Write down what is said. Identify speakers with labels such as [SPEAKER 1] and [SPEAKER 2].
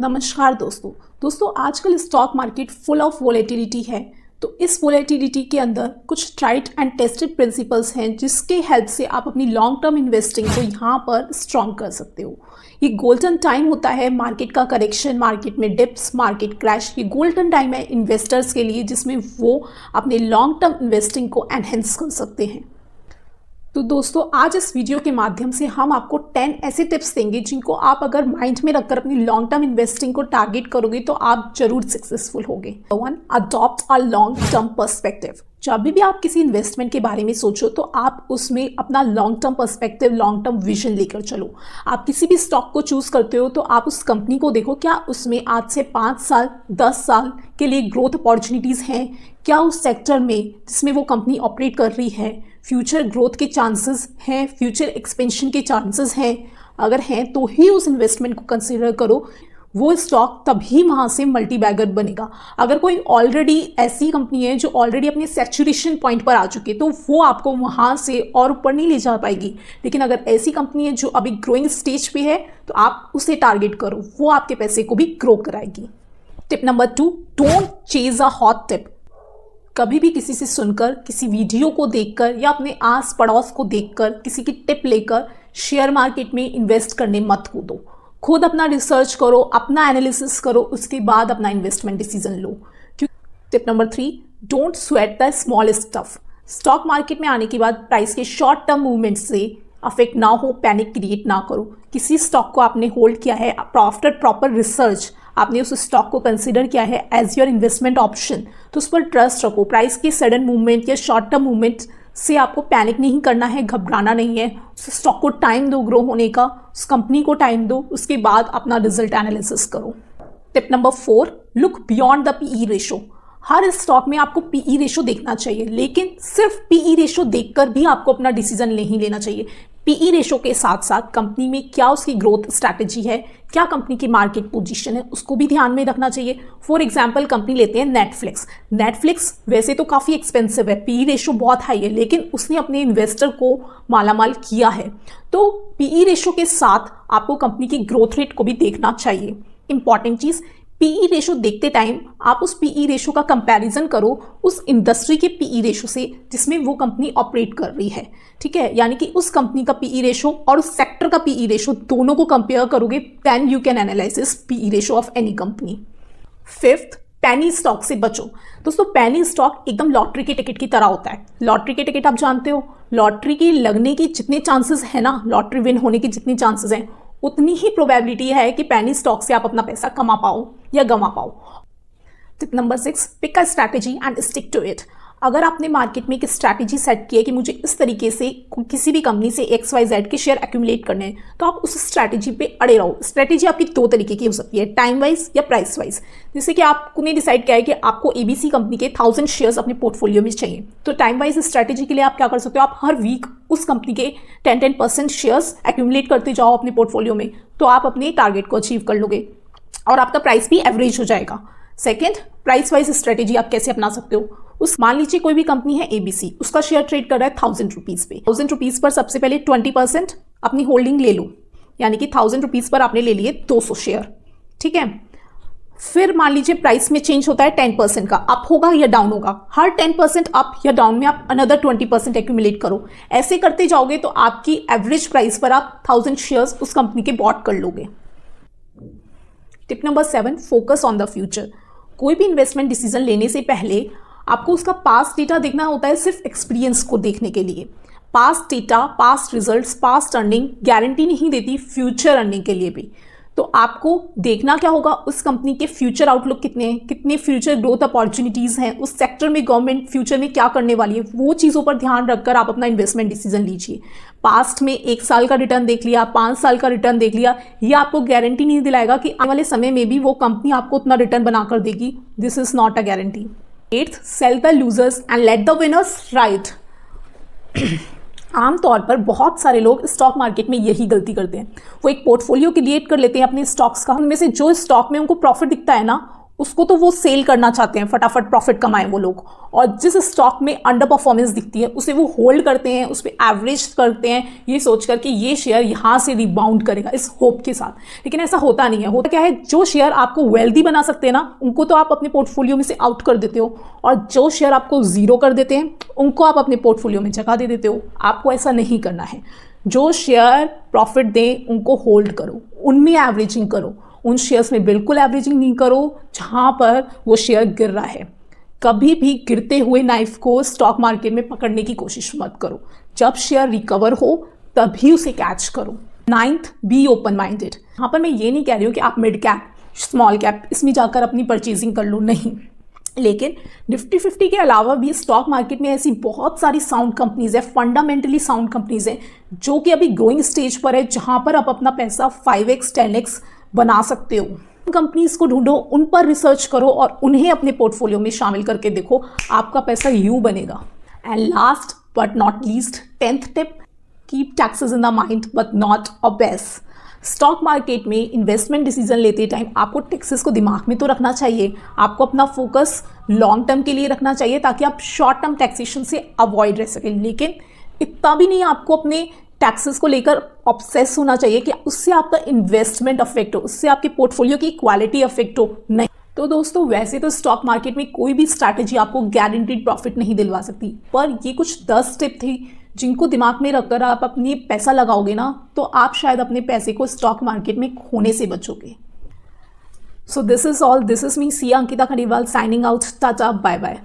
[SPEAKER 1] नमस्कार दोस्तों आजकल stock market full of volatility है। तो इस वोलेटिलिटी के अंदर कुछ ट्राइड एंड टेस्टेड प्रिंसिपल्स हैं जिसके हेल्प से आप अपनी लॉन्ग टर्म इन्वेस्टिंग को यहाँ पर स्ट्रॉन्ग कर सकते हो। ये गोल्डन टाइम होता है मार्केट का करेक्शन, मार्केट में डिप्स, मार्केट क्रैश। ये गोल्डन टाइम है इन्वेस्टर्स के लिए जिसमें वो अपने लॉन्ग टर्म इन्वेस्टिंग को एनहेंस कर सकते हैं। तो दोस्तों आज इस वीडियो के माध्यम से हम आपको 10 ऐसे टिप्स देंगे जिनको आप अगर माइंड में रखकर अपनी लॉन्ग टर्म इन्वेस्टिंग को टारगेट करोगे तो आप जरूर सक्सेसफुल होगे। 1. Adopt a long term perspective. जब भी आप किसी इन्वेस्टमेंट के बारे में सोचो तो आप उसमें अपना long term perspective, long term vision लेकर चलो। आप किसी भी स्टॉक को चूज करते हो तो आप उस कंपनी को देखो, क्या उसमें आज से 5 साल 10 साल के लिए ग्रोथ अपॉर्चुनिटीज़ हैं, क्या उस सेक्टर में जिसमें वो कंपनी ऑपरेट कर रही है फ्यूचर ग्रोथ के चांसेस हैं, फ्यूचर एक्सपेंशन के चांसेस हैं। अगर हैं तो ही उस इन्वेस्टमेंट को कंसिडर करो। वो स्टॉक तभी वहाँ से मल्टी बैगर बनेगा। अगर कोई ऑलरेडी ऐसी कंपनी है जो ऑलरेडी अपने सैचुरेशन पॉइंट पर आ चुकी है तो वो आपको वहाँ से और ऊपर नहीं ले जा पाएगी। लेकिन अगर ऐसी कंपनी है जो अभी ग्रोइंग स्टेज पे है तो आप उसे टारगेट करो, वो आपके पैसे को भी ग्रो कराएगी। Tip number 2, don't chase a hot tip. कभी भी किसी से सुनकर, किसी वीडियो को देखकर या अपने आस पड़ोस को देखकर किसी की टिप लेकर शेयर मार्केट में इन्वेस्ट करने मत कूदो। खुद अपना रिसर्च करो, अपना एनालिसिस करो, उसके बाद अपना investment decision low. Tip number 3, don't sweat the small stuff. Stock market में आने के बाद प्राइस के शॉर्ट टर्म मूवमेंट से अफेक्ट ना हो, पैनिक क्रिएट ना करो। किसी स्टॉक को आपने होल्ड किया है, आफ्टर प्रॉपर रिसर्च आपने उस स्टॉक को कंसीडर किया है एज योर इन्वेस्टमेंट ऑप्शन, तो उस पर ट्रस्ट रखो। प्राइस के सडन मूवमेंट या शॉर्ट टर्म मूवमेंट से आपको पैनिक नहीं करना है, घबराना नहीं है। उस स्टॉक को टाइम दो ग्रो होने का, उस कंपनी को टाइम दो, उसके बाद अपना रिजल्ट एनालिसिस करो। Tip number 4, look beyond the PE ratio. हर स्टॉक में आपको पीई रेशो देखना चाहिए, लेकिन सिर्फ पीई रेशो देखकर भी आपको अपना डिसीजन नहीं लेना चाहिए। पीई रेशो के साथ साथ कंपनी में क्या उसकी ग्रोथ स्ट्रैटेजी है, क्या कंपनी की मार्केट पोजीशन है, उसको भी ध्यान में रखना चाहिए। फॉर एग्जांपल कंपनी लेते हैं नेटफ्लिक्स वैसे तो काफ़ी एक्सपेंसिव है, पीई रेशो बहुत हाई है, लेकिन उसने अपने इन्वेस्टर को मालामाल किया है। तो पीई रेशो के साथ आपको कंपनी की ग्रोथ रेट को भी देखना चाहिए। इंपॉर्टेंट चीज़, पीई रेशो देखते टाइम आप उस पीई रेशो का कंपैरिजन करो उस इंडस्ट्री के पीई रेशो से जिसमें वो कंपनी ऑपरेट कर रही है। ठीक है, यानी कि उस कंपनी का पीई रेशो और उस सेक्टर का पीई रेशो दोनों को कंपेयर करोगे, then you can analyse this PE ratio of any company. 5th, penny stock से बचो। दोस्तों पेनी स्टॉक एकदम लॉटरी के टिकट की तरह होता है। लॉटरी के टिकट आप जानते हो, लॉटरी की लगने की जितने चांसेस है ना, लॉटरी विन होने की जितनी चांसेस हैं उतनी ही प्रोबेबिलिटी है कि पेनी स्टॉक से आप अपना पैसा कमा पाओ या गंवा पाओ। Tip number 6, pick a strategy and stick to it. अगर आपने मार्केट में एक स्ट्रैटेजी सेट की है कि मुझे इस तरीके से किसी भी कंपनी से XYZ के शेयर एक्यूमुलेट करने हैं, तो आप उस स्ट्रैटेजी पे अड़े रहो। स्ट्रैटेजी आपकी 2 तरीके की हो सकती है, टाइम वाइज या प्राइस वाइज। जैसे कि आपने डिसाइड किया है कि आपको ABC कंपनी के 1000 शेयर्स अपने पोर्टफोलियो में चाहिए, तो टाइम वाइज स्ट्रैटेजी के लिए आप क्या कर सकते हो, आप हर वीक उस कंपनी के 10% शेयर्स एक्यूमुलेट करते जाओ अपने पोर्टफोलियो में, तो आप अपने टारगेट को अचीव कर लोगे और आपका प्राइस भी एवरेज हो जाएगा। सेकेंड, प्राइस वाइज स्ट्रेटेजी आप कैसे अपना सकते हो। मान लीजिए कोई भी कंपनी है ABC, उसका शेयर ट्रेड कर रहा है 1000 रुपीज़ पे। 1000 रुपीज़ पर सबसे पहले 20% अपनी होल्डिंग ले लो, यानी कि 1000 रुपीज़ पर आपने ले लिए 200 शेयर। ठीक है, फिर मान लीजिए प्राइस में चेंज होता है 10% का, अप होगा या डाउन होगा। हर 10% अप या डाउन में आप अनदर 20% एक्यूमुलेट करो। ऐसे करते जाओगे तो आपकी एवरेज प्राइस पर आप 1000 शेयर्स उस कंपनी के बॉट कर लोगे। Tip number 7, focus on the future. कोई भी इन्वेस्टमेंट डिसीजन लेने से पहले आपको उसका पास्ट डेटा देखना होता है, सिर्फ एक्सपीरियंस को देखने के लिए। Past data, past results, past earning guarantee नहीं देती फ्यूचर अर्निंग के लिए भी। तो आपको देखना क्या होगा, उस कंपनी के फ्यूचर आउटलुक कितने हैं, कितने फ्यूचर ग्रोथ अपॉर्चुनिटीज़ हैं, उस सेक्टर में गवर्नमेंट फ्यूचर में क्या करने वाली है, वो चीज़ों पर ध्यान रखकर आप अपना इन्वेस्टमेंट डिसीजन लीजिए। पास्ट में 1 साल का रिटर्न देख लिया, 5 साल का रिटर्न देख लिया, ये आपको गारंटी नहीं दिलाएगा कि आने वाले समय में भी वो कंपनी आपको उतना रिटर्न बनाकर देगी। This is not a guarantee. 8th, sell the losers and let the winners ride. आमतौर पर बहुत सारे लोग स्टॉक मार्केट में यही गलती करते हैं। वो एक पोर्टफोलियो क्रिएट कर लेते हैं अपने स्टॉक्स का, उनमें से जो स्टॉक में उनको प्रॉफिट दिखता है ना, उसको तो वो सेल करना चाहते हैं, फटाफट प्रॉफिट कमाएं वो लोग। और जिस स्टॉक में अंडर परफॉर्मेंस दिखती है उसे वो होल्ड करते हैं, उस पर एवरेज करते हैं, ये सोचकर कि ये शेयर यहाँ से रिबाउंड करेगा इस होप के साथ। लेकिन ऐसा होता नहीं है। होता क्या है, जो शेयर आपको वेल्दी बना सकते हैं ना, उनको तो आप अपने पोर्टफोलियो में से आउट कर देते हो, और जो शेयर आपको जीरो कर देते हैं उनको आप अपने पोर्टफोलियो में जगह दे देते हो। आपको ऐसा नहीं करना है। जो शेयर प्रॉफिट दें उनको होल्ड करो, उनमें एवरेजिंग करो। उन शेयर्स में बिल्कुल एवरेजिंग नहीं करो जहां पर वो शेयर गिर रहा है। कभी भी गिरते हुए नाइफ को स्टॉक मार्केट में पकड़ने की कोशिश मत करो। जब शेयर रिकवर हो तभी उसे कैच करो। 9th, be open minded. यहाँ पर मैं ये नहीं कह रही हूँ कि आप मिड कैप, स्मॉल कैप इसमें जाकर अपनी परचेजिंग कर लो, नहीं। लेकिन निफ्टी 50 के अलावा भी स्टॉक मार्केट में ऐसी बहुत सारी साउंड कंपनीज है, फंडामेंटली साउंड कंपनीज हैं, जो कि अभी ग्रोइंग स्टेज पर है, जहां पर आप अपना पैसा 5x 10x बना सकते हो। उन कंपनीज को ढूंढो, उन पर रिसर्च करो और उन्हें अपने पोर्टफोलियो में शामिल करके देखो, आपका पैसा यूं बनेगा। And last but not least, 10th tip, keep taxes in the mind but not obsess. Stock market में इन्वेस्टमेंट डिसीजन लेते टाइम आपको टैक्सेस को दिमाग में तो रखना चाहिए। आपको अपना फोकस लॉन्ग टर्म के लिए रखना चाहिए ताकि आप शॉर्ट टर्म टैक्सेशन से अवॉइड रह सकें। लेकिन इतना भी नहीं आपको अपने टैक्सेस को लेकर ऑब्सेस होना चाहिए कि उससे आपका इन्वेस्टमेंट अफेक्ट हो, उससे आपके पोर्टफोलियो की क्वालिटी अफेक्ट हो, नहीं। तो दोस्तों, वैसे तो स्टॉक मार्केट में कोई भी स्ट्रैटेजी आपको गारंटीड प्रॉफिट नहीं दिलवा सकती, पर ये कुछ 10 टिप थी जिनको दिमाग में रखकर आप अपनी पैसा लगाओगे ना, तो आप शायद अपने पैसे को स्टॉक मार्केट में खोने से बचोगे। So this is all, this is me, Siya Ankita Khandelwal, signing out. Tata, bye bye.